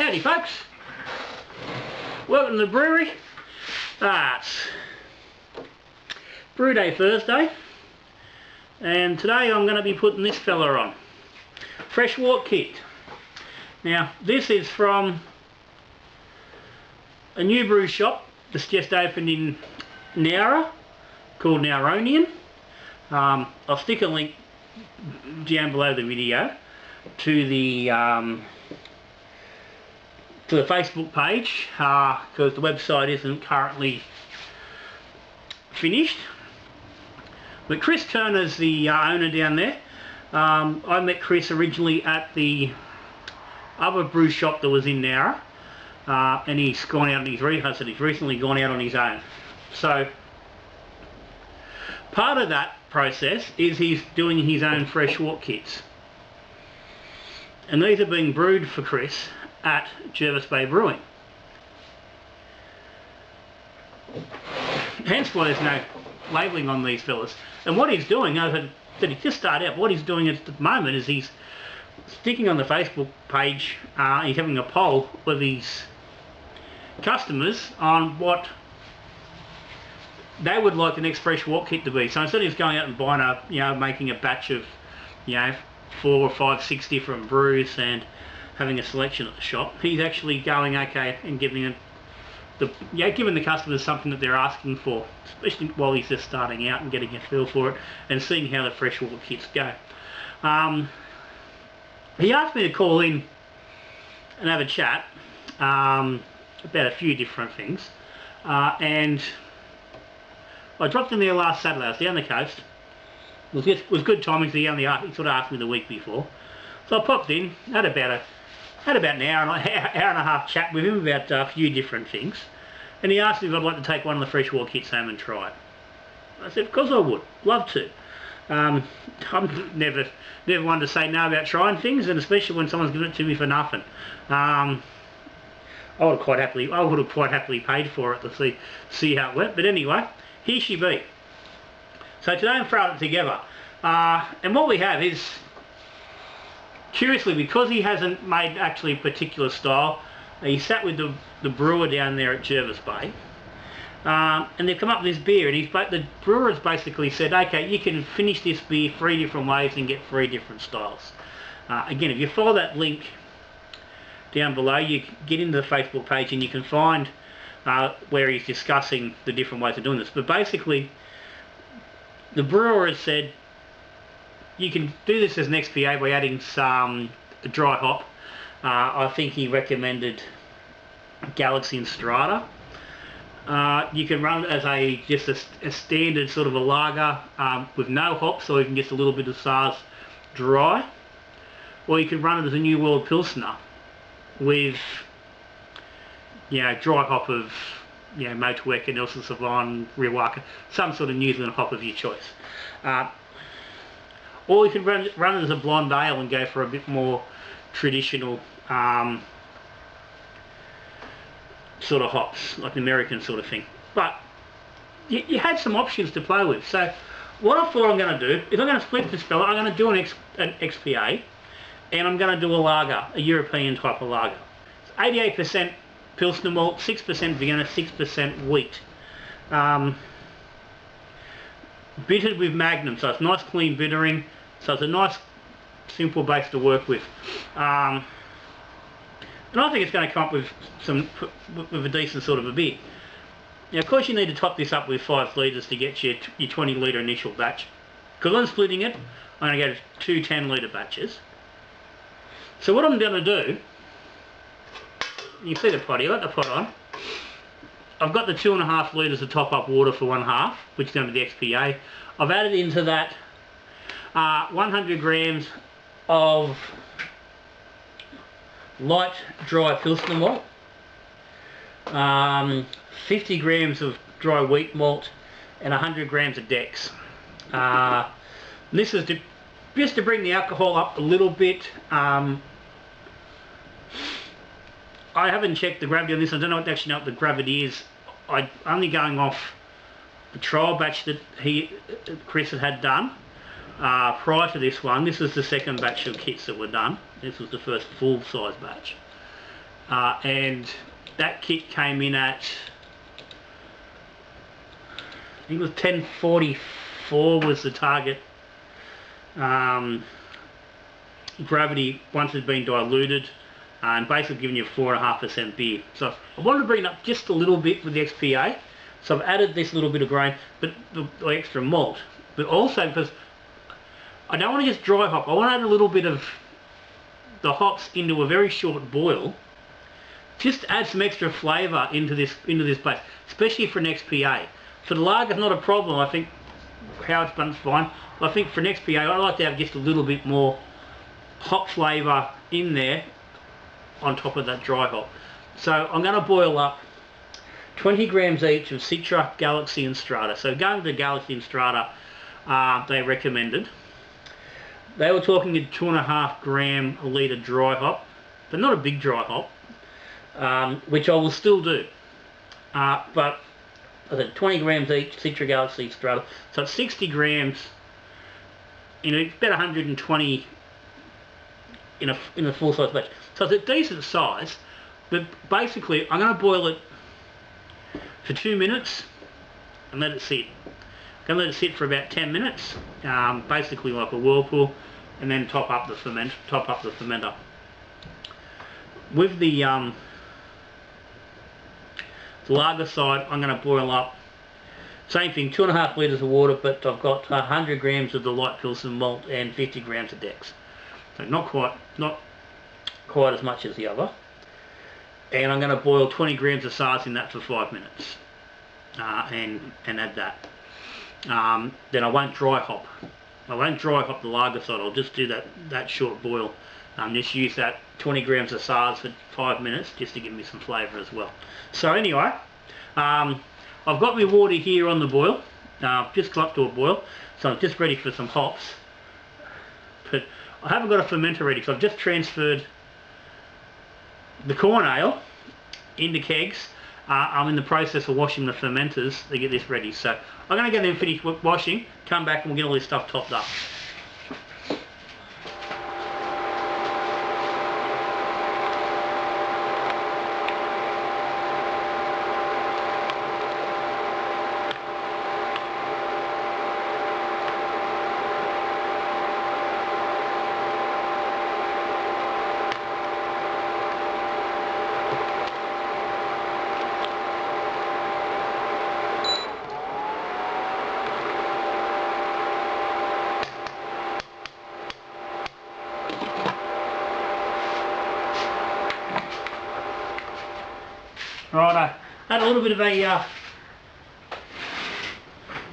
Howdy folks, welcome to the brewery. It's Brew Day Thursday, and today I'm going to be putting this fella on, Fresh Wort Kit. Now this is from a new brew shop that's just opened in Nowra called Nowronian. I'll stick a link down below the video to the Facebook page because the website isn't currently finished. But Chris Turner's the owner down there. I met Chris originally at the other brew shop that was in Nowra, and he's gone out on his he's recently gone out on his own. So part of that process is he's doing his own Fresh Wort Kits, and these are being brewed for Chris at Jervis Bay Brewing. Hence why there's no labelling on these fellas. And what he's doing, as I said, he just started out, what he's doing at the moment is he's sticking on the Facebook page, he's having a poll with his customers on what they would like the next Fresh Wort Kit to be. So instead of just going out and buying making a batch of, 4 or 5, 6 different brews and having a selection at the shop, he's actually going and giving the customers something that they're asking for, especially while he's just starting out and getting a feel for it and seeing how the Fresh Wort Kits go. He asked me to call in and have a chat about a few different things, and I dropped in there last Saturday. I was down the coast. It was good timing, so he sort of asked me the week before. So I popped in, had about an hour and a half chat with him about a few different things, and he asked me if I'd like to take one of the Fresh Wort Kits home and try it. I said, of course I would, love to. I'm never one to say no about trying things, and especially when someone's given it to me for nothing. I would have quite happily paid for it to see how it went. But anyway, here she be. So today I'm throwing it together, and what we have is, curiously, because he hasn't made actually a particular style, he sat with the brewer down there at Jervis Bay, and they've come up with this beer, and the brewer has basically said, okay, you can finish this beer 3 different ways and get 3 different styles. Again, if you follow that link down below, you get into the Facebook page and you can find where he's discussing the different ways of doing this. But basically, the brewer has said you can do this as an XPA by adding some dry hop. I think he recommended Galaxy and Strata. You can run it as just a standard sort of a lager with no hops, or you can get a little bit of SARS dry, or you can run it as a New World Pilsner with dry hop of Motueka, Nelson Sauvin, Riwaka, some sort of New Zealand hop of your choice. Or you can run it as a blonde ale and go for a bit more traditional sort of hops, like an American sort of thing. But you had some options to play with. So what I thought I'm going to do is I'm going to split this fella. I'm going to do an XPA, and I'm going to do a lager, a European type of lager. It's 88% Pilsner malt, 6% Vienna, 6% wheat. Bittered with Magnum, so it's nice clean bittering, so it's a nice simple base to work with. And I think it's going to come up with a decent sort of a beer. Now, of course, you need to top this up with 5 litres to get your 20 litre initial batch. Because I'm splitting it, I'm going to go to 2 10 litre batches. So what I'm going to do, you see the pot here, let the pot on. I've got the 2.5 litres of top up water for 1/2, which is going to be the XPA. I've added into that 100 grams of light dry Pilsner malt, 50 grams of dry wheat malt, and 100 grams of Dex. This is just to bring the alcohol up a little bit. I haven't checked the gravity on this. I don't actually know what the gravity is. I'm only going off the trial batch that Chris had done prior to this one. This is the second batch of kits that were done. This was the first full size batch. and that kit came in at, I think it was 1044 was the target gravity once it's been diluted, and basically giving you 4.5% beer. So I wanted to bring it up just a little bit with the XPA, so I've added this little bit of grain, but the extra malt, but also because I don't want to just dry hop, I want to add a little bit of the hops into a very short boil, just to add some extra flavour into this base, especially for an XPA. For the lager, it's not a problem. I think how it's done is fine. I think for an XPA, I like to have just a little bit more hop flavour in there on top of that dry hop. So I'm going to boil up 20 grams each of Citra, Galaxy and Strata. So going to Galaxy and Strata, they recommended. They were talking a 2.5 gram a litre dry hop, but not a big dry hop, which I will still do. But I said 20 grams each, Citra, Galaxy, Strata. So it's 60 grams, it's about 120 in a full size batch. So it's a decent size, but basically I'm going to boil it for 2 minutes and let it sit. I'm going to let it sit for about 10 minutes, basically like a whirlpool, and then top up the fermenter. With the lager side, I'm going to boil up, same thing, 2.5 litres of water, but I've got 100 grams of the light Pilsen malt and 50 grams of Dex. So not quite as much as the other. And I'm going to boil 20 grams of SARS in that for 5 minutes, and add that. Then I won't dry hop. I won't dry hop the lager side. I'll just do that short boil. Just use that 20 grams of SARS for 5 minutes just to give me some flavour as well. So anyway, I've got my water here on the boil. Just got up to a boil, so I'm just ready for some hops. But I haven't got a fermenter ready, so I've just transferred the corn ale into kegs. I'm in the process of washing the fermenters to get this ready. So I'm going to go there and finish washing, come back and we'll get all this stuff topped up. Right, I had a little bit of a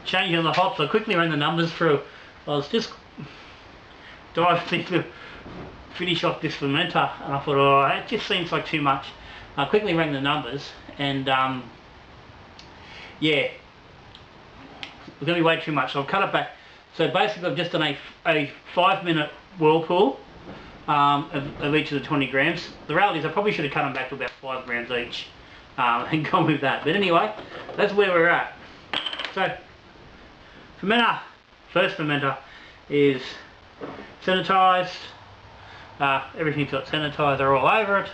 change on the hops. I quickly ran the numbers through. I was just diving in to finish off this fermenter, and I thought, oh, it just seems like too much. I quickly ran the numbers, and yeah, it's going to be way too much, so I've cut it back. So basically I've just done a 5-minute whirlpool of each of the 20 grams. The reality is I probably should have cut them back to about 5 grams each. And gone with that. But anyway, that's where we're at. So, fermenter, first fermenter is sanitised. Everything's got sanitizer all over it. So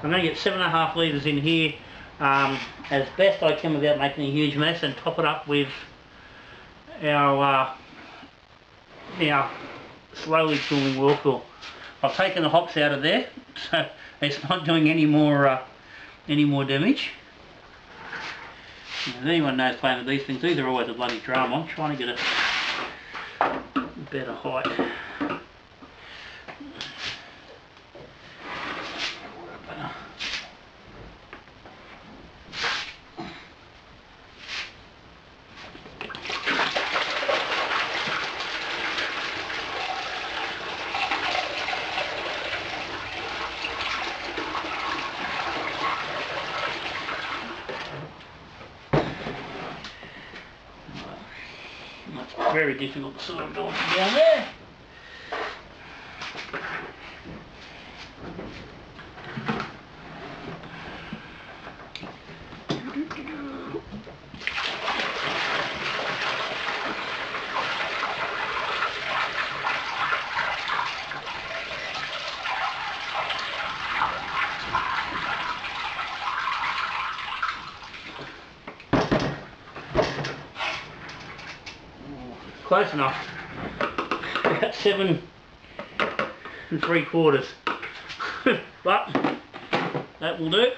I'm going to get 7.5 litres in here as best I can without making a huge mess, and top it up with our slowly cooling whirlpool. I've taken the hops out of there, so it's not doing any more damage. If anyone knows playing with these things, these are always a bloody drama. I'm trying to get a better height. That's very difficult to sort of go down there. close enough. About 7 3/4. But that will do.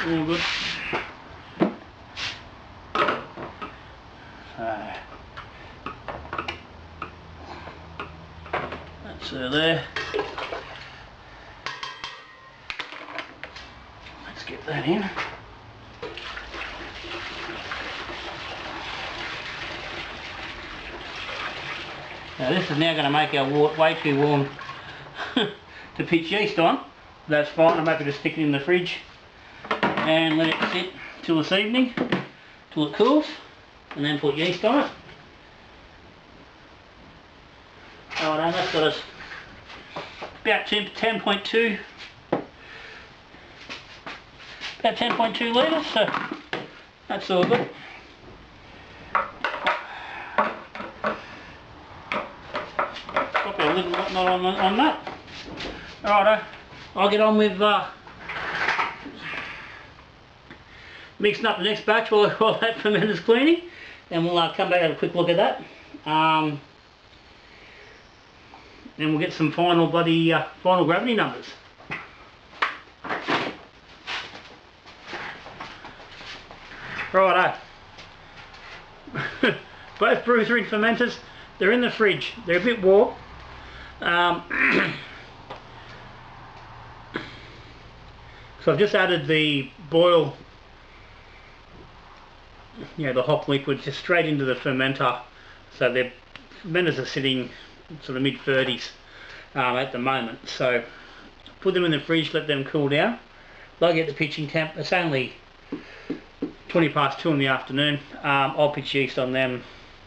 All good. So that's her there. Let's get that in. Now this is now going to make our wort way too warm to pitch yeast on. That's fine, I'm happy to stick it in the fridge and let it sit till this evening, till it cools, and then put yeast on it. Alright, and that's got us about 10.2 litres, so that's all good. Probably a little whatnot on that. Alright, I'll get on with mixing up the next batch while that fermenter's cleaning, and we'll come back and have a quick look at that. Then we'll get some final gravity numbers. Righto. Both brew 3 fermenters, they're in the fridge. They're a bit warm. So I've just added the boil, the hop liquid just straight into the fermenter. So the fermenters are sitting sort of mid-30s at the moment. So put them in the fridge, let them cool down. They'll get the pitching temp. It's only 20 past 2 in the afternoon. I'll pitch yeast on them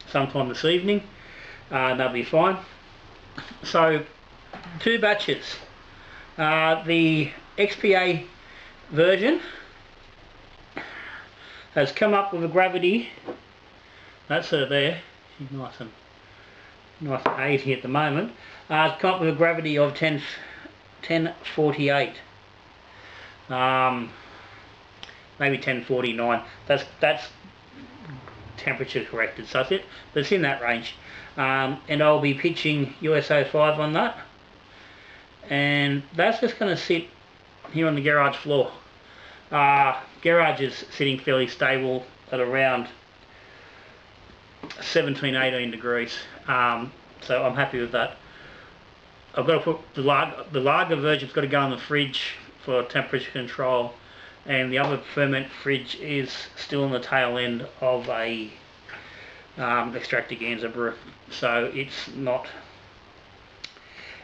sometime this evening. They'll be fine. So 2 batches. The XPA version has come up with a gravity, that's her there, she's nice and 80 at the moment. It's come up with a gravity of 1048, maybe 1049. That's temperature corrected, so it's in that range. And I'll be pitching USO5 on that, and that's just going to sit here on the garage floor. Garage is sitting fairly stable at around 17-18 degrees, so I'm happy with that. I've got to put the lager version's got to go in the fridge for temperature control, and the other ferment fridge is still on the tail end of a extractor brew, so it's not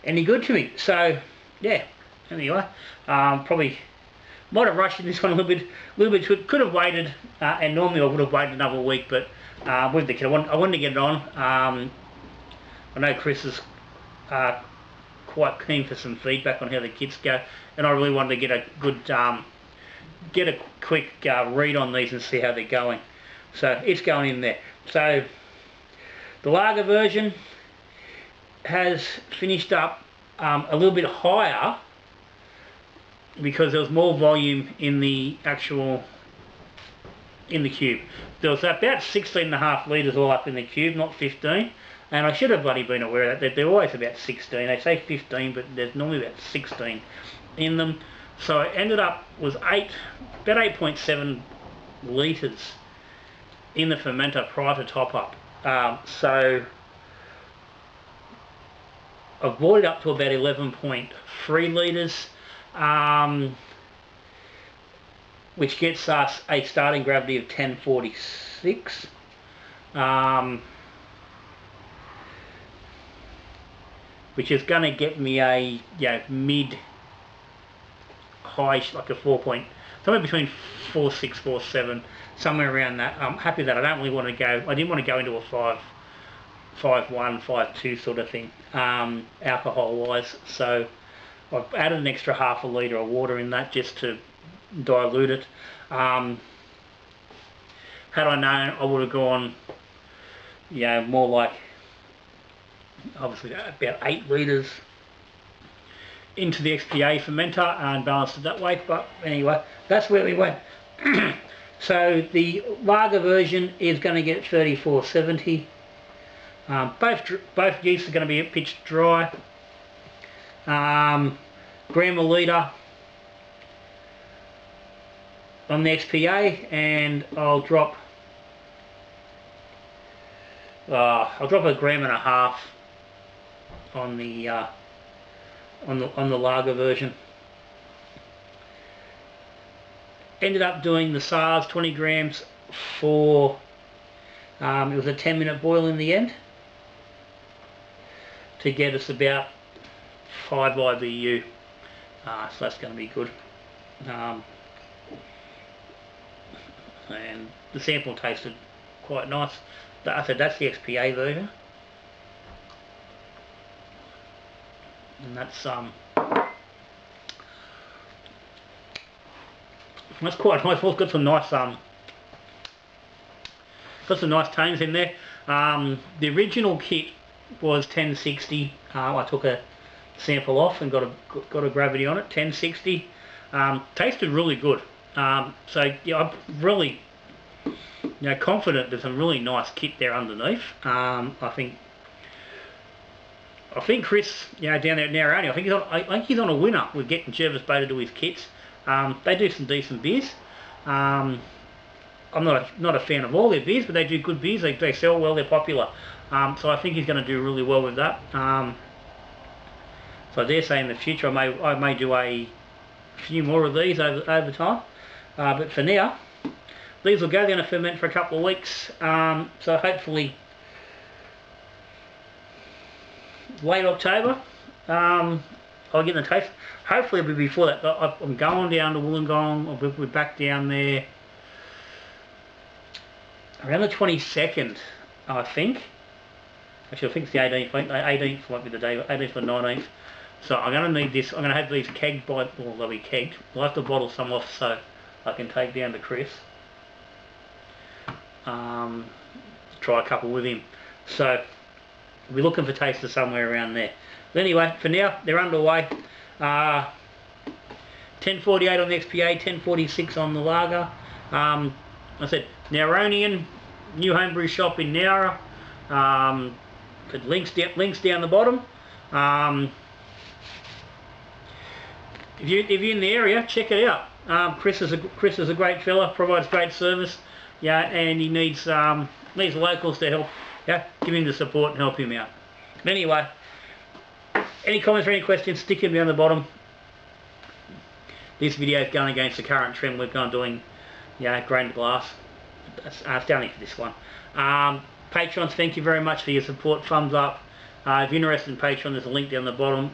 any good to me. So yeah, anyway, probably might have rushed this one a little bit. Could have waited, and normally I would have waited another week, but with the kid, I wanted to get it on. I know Chris is quite keen for some feedback on how the kits go, and I really wanted to get a good, get a quick read on these and see how they're going. So it's going in there. So the lager version has finished up a little bit higher because there was more volume in the cube. There was about 16.5 litres all up in the cube, not 15. And I should have bloody been aware of that they're always about 16. They say 15, but there's normally about 16 in them. So it ended up with about 8.7 litres in the fermenter prior to top up. So I've brought it up to about 11.3 litres, which gets us a starting gravity of 1046. Which is going to get me a mid-high, like a 4 point, somewhere between 4.6, 4.7, somewhere around that. I'm happy that I don't really want to go, I didn't want to go into a 5.1, 5.2 sort of thing, alcohol-wise. So I've added an extra half a litre of water in that just to dilute it. Had I known, I would have gone, more like, obviously about 8 litres into the XPA fermenter and balanced it that way. But anyway, that's where we went. So the lager version is going to get 34.70. Both yeasts are going to be pitched dry. Gram a litre on the XPA, and I'll drop a gram and a half on the lager version. Ended up doing the SARS 20 grams for it was a 10-minute boil in the end to get us about 5 IBU, so that's going to be good. And the sample tasted quite nice. I said that's the XPA version, and that's quite nice. It's got some nice tones in there. The original kit was 1060. I took a sample off and got a gravity on it. 1060. Tasted really good. So yeah, I'm really confident there's some really nice kit there underneath. I think Chris, down there at Nowronian, I think he's on a winner with getting Jervis Bay to do his kits. They do some decent beers. I'm not a fan of all their beers, but they do good beers. They sell well. They're popular. So I think he's going to do really well with that. So I dare say in the future I may do a few more of these over time. But for now, these will go down to ferment for a couple of weeks. So hopefully late October, I'll get the taste. Hopefully it'll be before that. I'm going down to Wollongong. I'll be back down there around the 22nd, I think. Actually, I think it's the 18th. 18th might be the day. 18th or 19th. So I'm going to need this. I'm going to have these kegged well, they'll be kegged. I'll have to bottle some off so I can take down to Chris. Try a couple with him. So we're looking for tasters somewhere around there. But anyway, for now, they're underway. 1048 on the XPA, 1046 on the lager. I said Nowronian, new homebrew shop in Nowra. Links down the bottom. If you're in the area, check it out. Chris is a great fella, provides great service. And he needs locals to help. Give him the support and help him out. But anyway, any comments or any questions, stick them down the bottom. This video is going against the current trend we've gone doing, grain to glass. It's only for this one. Patrons, thank you very much for your support. Thumbs up. If you're interested in Patreon, there's a link down the bottom.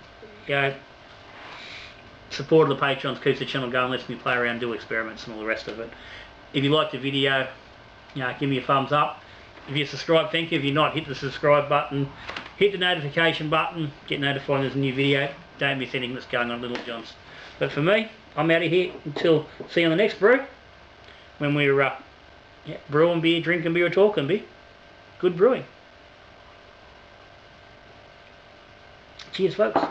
Support of the Patrons keeps the channel going, lets me play around, do experiments and all the rest of it. If you liked the video, give me a thumbs up. If you're subscribed, thank you. If you're not, hit the subscribe button. Hit the notification button. Get notified when there's a new video. Don't miss anything that's going on at Little John's. But for me, I'm out of here until see you on the next brew. When we're brewing beer, drinking beer, or talking beer. Good brewing. Cheers, folks.